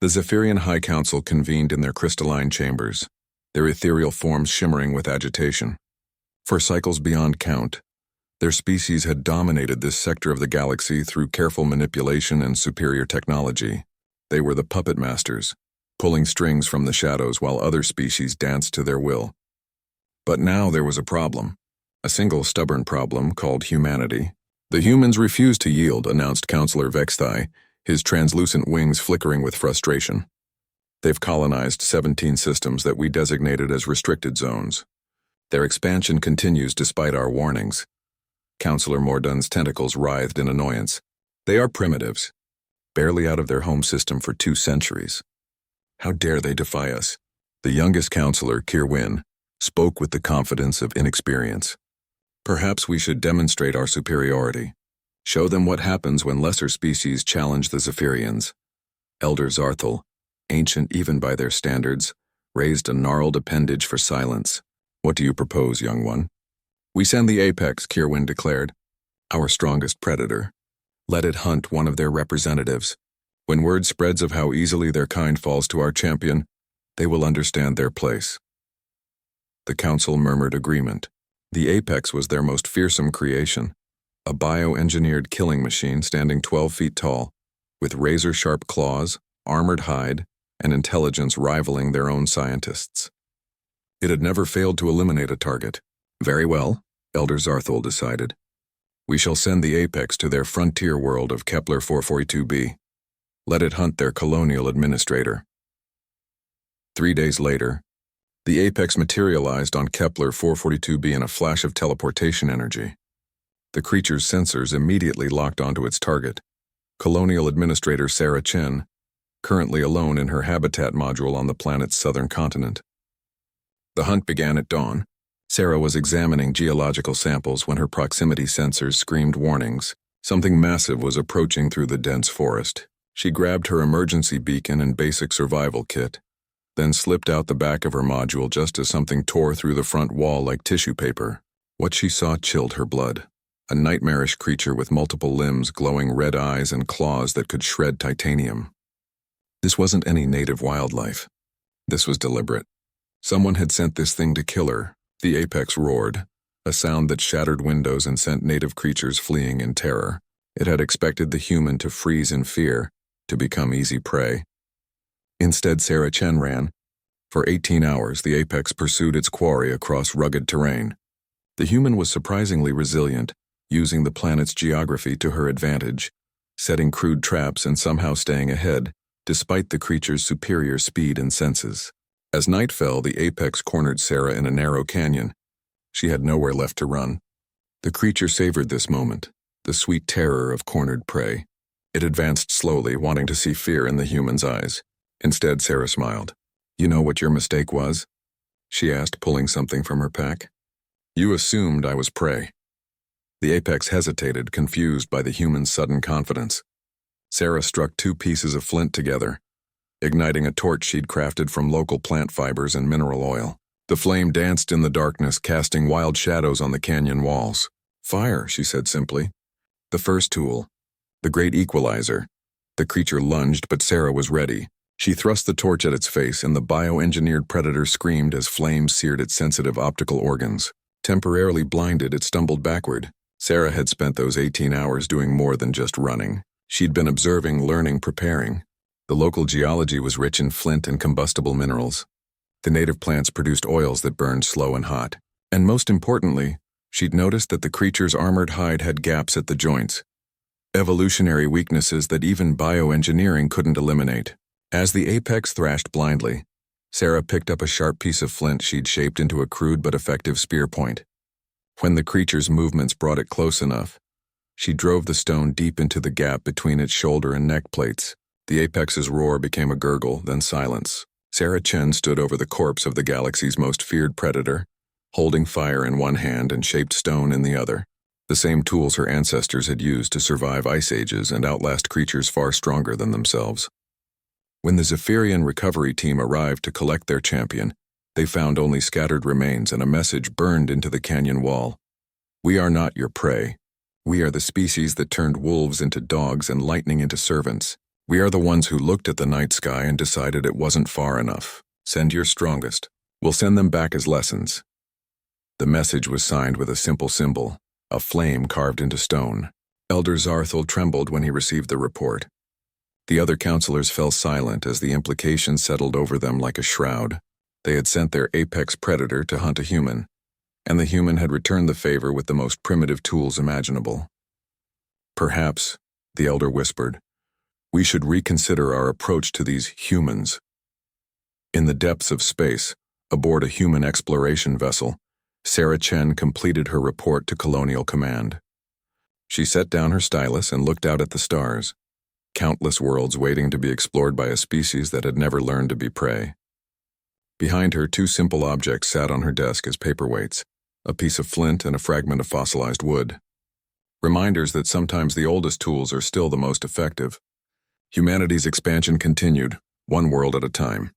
The Zephyrian High Council convened in their crystalline chambers, their ethereal forms shimmering with agitation. For cycles beyond count, their species had dominated this sector of the galaxy through careful manipulation and superior technology. They were the puppet masters, pulling strings from the shadows while other species danced to their will. But now there was a problem, a single stubborn problem called humanity. The humans refused to yield, announced Counselor Vexthai, his translucent wings flickering with frustration. They've colonized 17 systems that we designated as restricted zones. Their expansion continues despite our warnings. Counselor Mordun's tentacles writhed in annoyance. They are primitives, barely out of their home system for 2 centuries. How dare they defy us? The youngest counselor, Kirwin, spoke with the confidence of inexperience. Perhaps we should demonstrate our superiority. Show them what happens when lesser species challenge the Zephyrians. Elder Zarthal, ancient even by their standards, raised a gnarled appendage for silence. What do you propose, young one? We send the apex, Kirwin declared. Our strongest predator. Let it hunt one of their representatives. When word spreads of how easily their kind falls to our champion, they will understand their place. The council murmured agreement. The apex was their most fearsome creation, a bioengineered killing machine standing 12 feet tall, with razor-sharp claws, armored hide, and intelligence rivaling their own scientists. It had never failed to eliminate a target. Very well, Elder Zarthal decided. We shall send the apex to their frontier world of Kepler 442b. Let it hunt their colonial administrator. 3 days later, the apex materialized on Kepler 442b in a flash of teleportation energy. The creature's sensors immediately locked onto its target, Colonial Administrator Sarah Chen, currently alone in her habitat module on the planet's southern continent. The hunt began at dawn. Sarah was examining geological samples when her proximity sensors screamed warnings. Something massive was approaching through the dense forest. She grabbed her emergency beacon and basic survival kit, then slipped out the back of her module just as something tore through the front wall like tissue paper. What she saw chilled her blood. A nightmarish creature with multiple limbs, glowing red eyes, and claws that could shred titanium. This wasn't any native wildlife. This was deliberate. Someone had sent this thing to kill her. The apex roared, a sound that shattered windows and sent native creatures fleeing in terror. It had expected the human to freeze in fear, to become easy prey. Instead, Sarah Chen ran. For 18 hours, the apex pursued its quarry across rugged terrain. The human was surprisingly resilient, using the planet's geography to her advantage, setting crude traps and somehow staying ahead, despite the creature's superior speed and senses. As night fell, the apex cornered Sarah in a narrow canyon. She had nowhere left to run. The creature savored this moment, the sweet terror of cornered prey. It advanced slowly, wanting to see fear in the human's eyes. Instead, Sarah smiled. You know what your mistake was? She asked, pulling something from her pack. You assumed I was prey. The apex hesitated, confused by the human's sudden confidence. Sarah struck 2 pieces of flint together, igniting a torch she'd crafted from local plant fibers and mineral oil. The flame danced in the darkness, casting wild shadows on the canyon walls. Fire, she said simply. The first tool, the great equalizer. The creature lunged, but Sarah was ready. She thrust the torch at its face, and the bioengineered predator screamed as flames seared its sensitive optical organs. Temporarily blinded, it stumbled backward. Sarah had spent those 18 hours doing more than just running. She'd been observing, learning, preparing. The local geology was rich in flint and combustible minerals. The native plants produced oils that burned slow and hot. And most importantly, she'd noticed that the creature's armored hide had gaps at the joints, evolutionary weaknesses that even bioengineering couldn't eliminate. As the apex thrashed blindly, Sarah picked up a sharp piece of flint she'd shaped into a crude but effective spear point. When the creature's movements brought it close enough, she drove the stone deep into the gap between its shoulder and neck plates. The apex's roar became a gurgle, then silence. Sarah Chen stood over the corpse of the galaxy's most feared predator, holding fire in one hand and shaped stone in the other, the same tools her ancestors had used to survive ice ages and outlast creatures far stronger than themselves. When the Zephyrian recovery team arrived to collect their champion, they found only scattered remains and a message burned into the canyon wall. We are not your prey. We are the species that turned wolves into dogs and lightning into servants. We are the ones who looked at the night sky and decided it wasn't far enough. Send your strongest. We'll send them back as lessons. The message was signed with a simple symbol, a flame carved into stone. Elder Zarthel trembled when he received the report. The other counselors fell silent as the implications settled over them like a shroud. They had sent their apex predator to hunt a human, and the human had returned the favor with the most primitive tools imaginable. Perhaps, the elder whispered, we should reconsider our approach to these humans. In the depths of space, aboard a human exploration vessel, Sarah Chen completed her report to Colonial Command. She set down her stylus and looked out at the stars, countless worlds waiting to be explored by a species that had never learned to be prey. Behind her, two simple objects sat on her desk as paperweights, a piece of flint and a fragment of fossilized wood. Reminders that sometimes the oldest tools are still the most effective. Humanity's expansion continued, one world at a time.